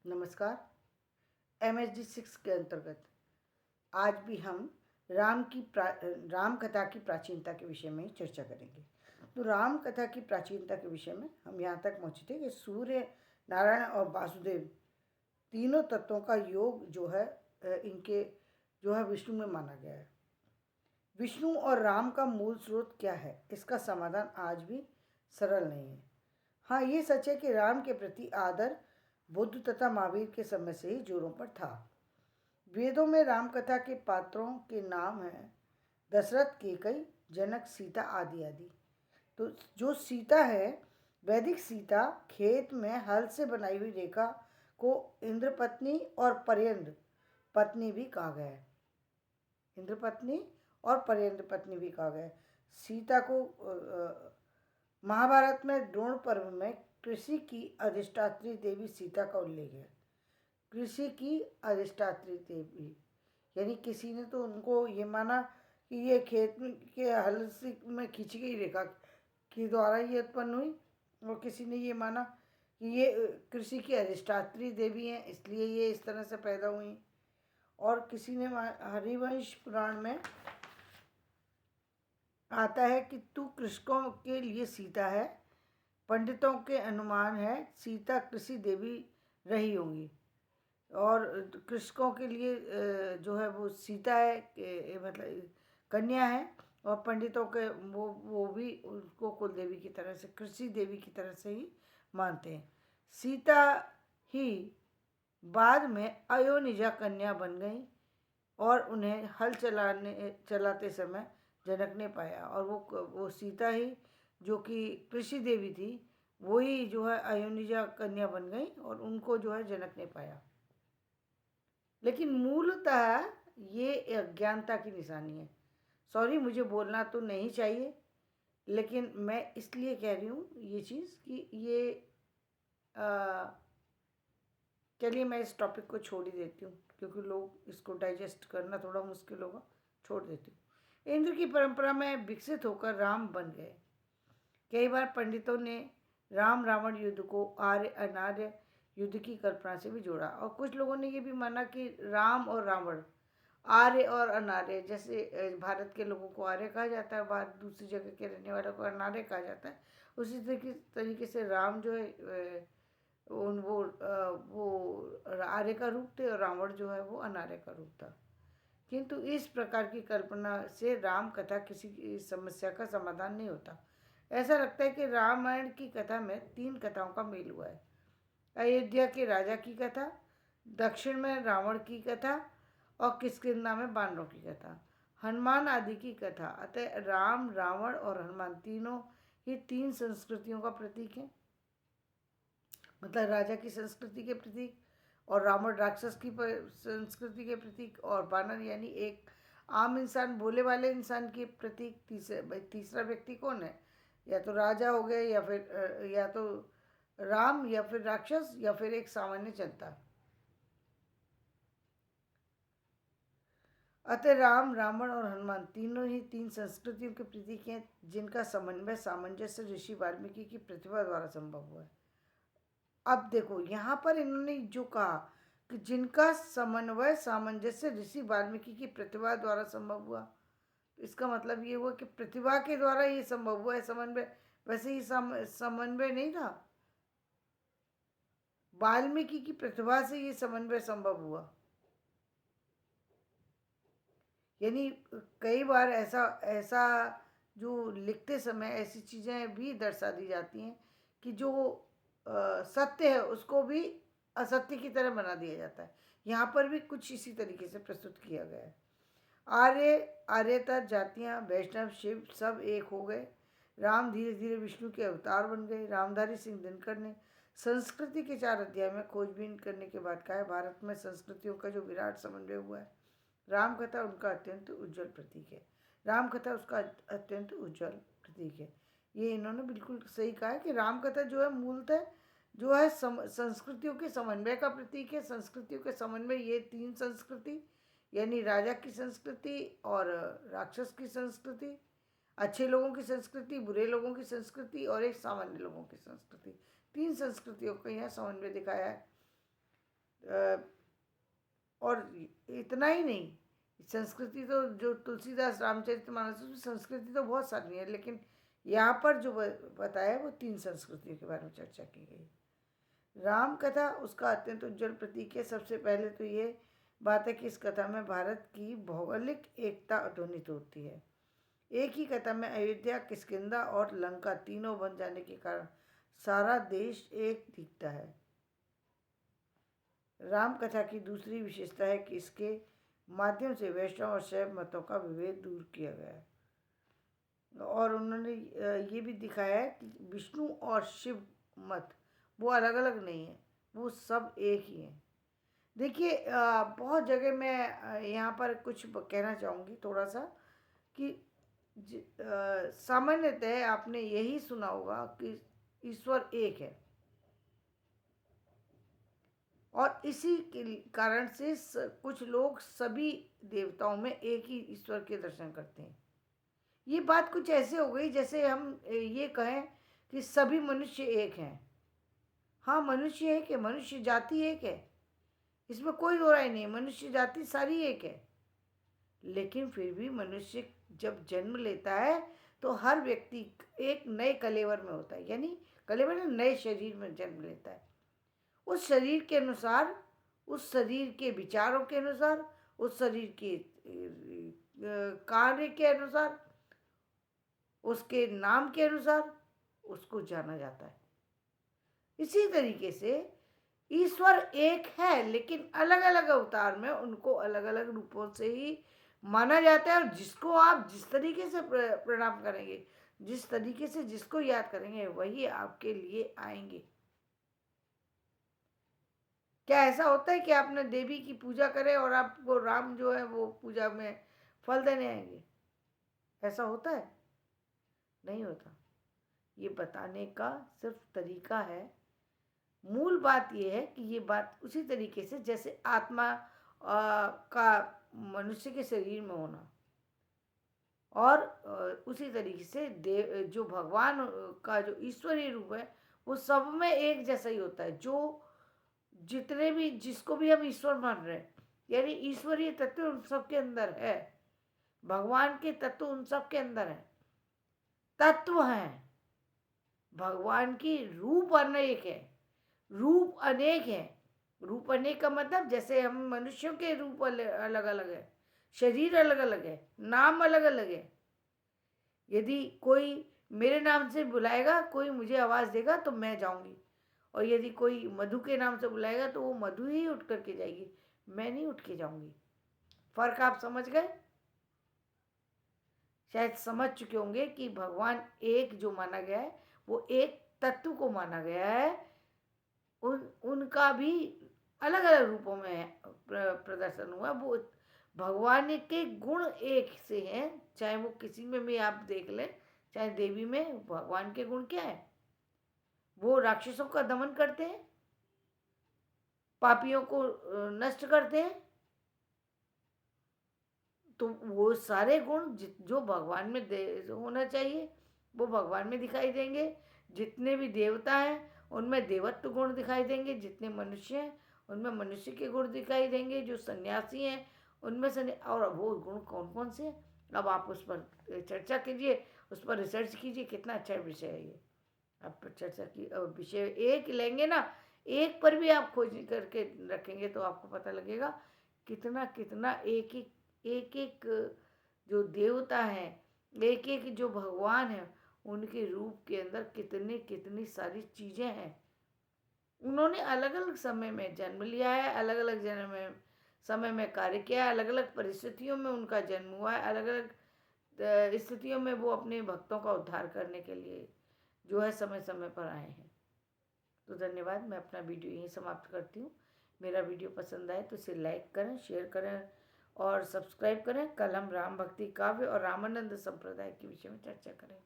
नमस्कार। MSD 6 के अंतर्गत आज भी हम राम कथा की प्राचीनता के विषय में चर्चा करेंगे। तो राम कथा की प्राचीनता के विषय में हम यहाँ तक पहुँचे थे कि सूर्य, नारायण और वासुदेव तीनों तत्वों का योग जो है इनके जो है विष्णु में माना गया है। विष्णु और राम का मूल स्रोत क्या है, इसका समाधान आज भी सरल नहीं है। हाँ, ये सच है कि राम के प्रति आदर बुद्ध तथा महावीर के समय से ही जोरों पर था। वेदों में राम कथा के पात्रों के नाम हैं दशरथ, केकई, जनक, सीता आदि आदि। तो जो सीता है, वैदिक सीता, खेत में हल से बनाई हुई रेखा को इंद्रपत्नी और पर्यंद पत्नी भी कहा गया है। इंद्रपत्नी और पर्यंद पत्नी भी कहा गया है। सीता को महाभारत में द्रोण पर्व में कृषि की अधिष्ठात्री देवी सीता का उल्लेख है। कृषि की अधिष्ठात्री देवी यानी किसी ने तो उनको ये माना कि ये खेत के हल में खींची गई रेखा के द्वारा ये उत्पन्न हुई, और किसी ने ये माना कि ये कृषि की अधिष्ठात्री देवी हैं, इसलिए ये इस तरह से पैदा हुई। और किसी ने हरिवंश पुराण में आता है कि तू कृषकों के लिए सीता है। पंडितों के अनुमान है सीता कृषि देवी रही होंगी, और कृषकों के लिए जो है वो सीता है, मतलब कन्या है। और पंडितों के वो भी उसको कुल देवी की तरह से, कृषि देवी की तरह से ही मानते हैं। सीता ही बाद में अयोनिजा कन्या बन गई और उन्हें हल चलाते समय जनक ने पाया, और वो सीता ही जो कि कृषि देवी थी, वही जो है अयोनिजा कन्या बन गई और उनको जो है जनक ने पाया। लेकिन मूलतः ये अज्ञानता की निशानी है। सॉरी, मुझे बोलना तो नहीं चाहिए, लेकिन मैं इसलिए कह रही हूँ ये चीज़ कि ये चलिए मैं इस टॉपिक को छोड़ ही देती हूँ, क्योंकि लोग इसको डाइजेस्ट करना थोड़ा मुश्किल होगा। छोड़ देती हूँ। इंद्र की परंपरा में विकसित होकर राम बन गए। कई बार पंडितों ने राम रावण युद्ध को आर्य अनार्य युद्ध की कल्पना से भी जोड़ा, और कुछ लोगों ने ये भी माना कि राम और रावण आर्य और अनार्य, जैसे भारत के लोगों को आर्य कहा जाता है, बाहर दूसरी जगह के रहने वालों को अनार्य कहा जाता है, उसी तरीके से राम जो है वो आर्य का रूप थे और रावण जो है वो अनार्य का रूप था। किंतु इस प्रकार की कल्पना से राम कथा किसी समस्या का समाधान नहीं होता। ऐसा लगता है कि रामायण की कथा में 3 कथाओं का मेल हुआ है। अयोध्या के राजा की कथा, दक्षिण में रावण की कथा, और किष्किंधा में बानरों की कथा, हनुमान आदि की कथा। अतः राम, रावण और हनुमान तीनों ही 3 संस्कृतियों का प्रतीक हैं। मतलब राजा की संस्कृति के प्रतीक, और रावण राक्षस की संस्कृति के प्रतीक, और बानर यानी एक आम इंसान, भोले वाले इंसान के प्रतीक। तीसरा व्यक्ति कौन है? या तो राजा हो गए, या फिर या तो राम, या फिर राक्षस, या फिर एक सामान्य जनता। अतः राम, रावण और हनुमान तीनों ही 3 संस्कृतियों के प्रतीक हैं, जिनका समन्वय सामंजस्य ऋषि वाल्मीकि की प्रतिभा द्वारा संभव हुआ है। अब देखो यहाँ पर इन्होंने जो कहा कि जिनका समन्वय सामंजस्य ऋषि वाल्मीकि की प्रतिभा द्वारा संभव हुआ, तो इसका मतलब ये हुआ कि प्रतिभा के द्वारा ये संभव हुआ है समन्वय। वैसे ही समन्वय नहीं था, वाल्मीकि की प्रतिभा से ये समन्वय संभव हुआ। यानी कई बार ऐसा ऐसा जो लिखते समय ऐसी चीज़ें भी दर्शा दी जाती हैं कि जो सत्य है उसको भी असत्य की तरह बना दिया जाता है। यहाँ पर भी कुछ इसी तरीके से प्रस्तुत किया गया है। आर्यता जातियाँ, वैष्णव, शिव सब एक हो गए। राम धीरे धीरे विष्णु के अवतार बन गए। रामधारी सिंह दिनकर ने संस्कृति के 4 अध्याय में खोजबीन करने के बाद कहा है, भारत में संस्कृतियों का जो विराट समन्वय हुआ है, राम कथा उनका अत्यंत उज्जवल प्रतीक है। राम कथा उसका अत्यंत उज्जवल प्रतीक है। ये इन्होंने बिल्कुल सही कहा है कि राम कथा जो है मूलतः जो है संस्कृतियों के समन्वय का प्रतीक है। संस्कृतियों के समन्वय, ये 3 संस्कृति यानी राजा की संस्कृति और राक्षस की संस्कृति, अच्छे लोगों की संस्कृति, बुरे लोगों की संस्कृति, और एक सामान्य लोगों की संस्कृति, 3 संस्कृतियों का यहाँ समन्वय दिखाया है। और इतना ही नहीं, संस्कृति तो जो तुलसीदास रामचरितमानस उसमें संस्कृति तो बहुत सारी है, लेकिन यहाँ पर जो बताया वो 3 संस्कृतियों के बारे में चर्चा की गई। राम कथा उसका अत्यंत उज्जवल प्रतीक है। सबसे पहले तो ये बात है कि इस कथा में भारत की भौगोलिक एकता अध्वनित होती है। एक ही कथा में अयोध्या, किष्किंधा और लंका तीनों बन जाने के कारण सारा देश एक दिखता है। राम कथा की दूसरी विशेषता है कि इसके माध्यम से वैष्णव और शैव मतों का विभेद दूर किया गया है, और उन्होंने ये भी दिखाया है कि विष्णु और शिव मत वो अलग अलग नहीं है, वो सब एक ही हैं। देखिए, बहुत जगह मैं यहाँ पर कुछ कहना चाहूँगी थोड़ा सा कि सामान्यतः आपने यही सुना होगा कि ईश्वर एक है, और इसी के कारण से कुछ लोग सभी देवताओं में एक ही ईश्वर के दर्शन करते हैं। ये बात कुछ ऐसे हो गई जैसे हम ये कहें कि सभी मनुष्य एक हैं। हाँ, मनुष्य एक है, मनुष्य जाति एक है, इसमें कोई दो राय नहीं, मनुष्य जाति सारी एक है। लेकिन फिर भी मनुष्य जब जन्म लेता है तो हर व्यक्ति एक नए कलेवर में होता है, यानी कलेवर में नए शरीर में जन्म लेता है। उस शरीर के अनुसार, उस शरीर के विचारों के अनुसार, उस शरीर के कार्य के अनुसार, उसके नाम के अनुसार उसको जाना जाता है। इसी तरीके से ईश्वर एक है, लेकिन अलग अलग अवतार में उनको अलग अलग रूपों से ही माना जाता है, और जिसको आप जिस तरीके से प्रणाम करेंगे, जिस तरीके से जिसको याद करेंगे, वही आपके लिए आएंगे। क्या ऐसा होता है कि आपने देवी की पूजा करे और आपको राम जो है वो पूजा में फल देने आएंगे? ऐसा होता है? नहीं होता। ये बताने का सिर्फ तरीका है। मूल बात यह है कि ये बात उसी तरीके से जैसे आत्मा का मनुष्य के शरीर में होना, और उसी तरीके से देव जो भगवान का जो ईश्वरीय रूप है वो सब में एक जैसा ही होता है। जो जितने भी जिसको भी हम ईश्वर मान रहे हैं, यानी ईश्वरीय तत्व उन सबके अंदर है, भगवान के तत्व उन सबके अंदर है, तत्व हैं। भगवान की रूप अनेक है, रूप अनेक है। रूप अनेक का मतलब जैसे हम मनुष्यों के रूप अलग अलग है, शरीर अलग अलग है, नाम अलग अलग है। यदि कोई मेरे नाम से बुलाएगा, कोई मुझे आवाज़ देगा तो मैं जाऊंगी, और यदि कोई मधु के नाम से बुलाएगा तो वो मधु ही उठ करके जाएगी, मैं नहीं उठ के जाऊंगी। फर्क आप समझ गए? शायद समझ चुके होंगे कि भगवान एक जो माना गया है वो एक तत्व को माना गया है। उनका भी अलग अलग रूपों में प्रदर्शन हुआ। वो भगवान के गुण एक से हैं, चाहे वो किसी में भी आप देख लें, चाहे देवी में भगवान के गुण क्या है? वो राक्षसों का दमन करते हैं, पापियों को नष्ट करते हैं। तो वो सारे गुण जो भगवान में होना चाहिए वो भगवान में दिखाई देंगे। जितने भी देवता हैं उनमें देवत्व गुण दिखाई देंगे, जितने मनुष्य हैं उनमें मनुष्य के गुण दिखाई देंगे, जो सन्यासी हैं उनमें से। और वो गुण कौन कौन से हैं, अब आप उस पर चर्चा कीजिए, उस पर रिसर्च कीजिए। कितना अच्छा विषय है ये। आप चर्चा की विषय एक लेंगे ना, एक पर भी आप खोज करके रखेंगे तो आपको पता लगेगा कितना कितना एक एक जो देवता हैं, एक एक जो भगवान हैं, उनके रूप के अंदर कितनी कितनी सारी चीज़ें हैं। उन्होंने अलग अलग समय में जन्म लिया है, अलग अलग जन्म में समय में कार्य किया है, अलग अलग परिस्थितियों में उनका जन्म हुआ है, अलग अलग स्थितियों में वो अपने भक्तों का उद्धार करने के लिए जो है समय समय पर आए हैं। तो धन्यवाद। मैं अपना वीडियो यहीं समाप्त करती हूँ। मेरा वीडियो पसंद आए तो इसे लाइक करें, शेयर करें और सब्सक्राइब करें। कल हम राम भक्ति काव्य और रामानंद संप्रदाय के विषय में चर्चा करें।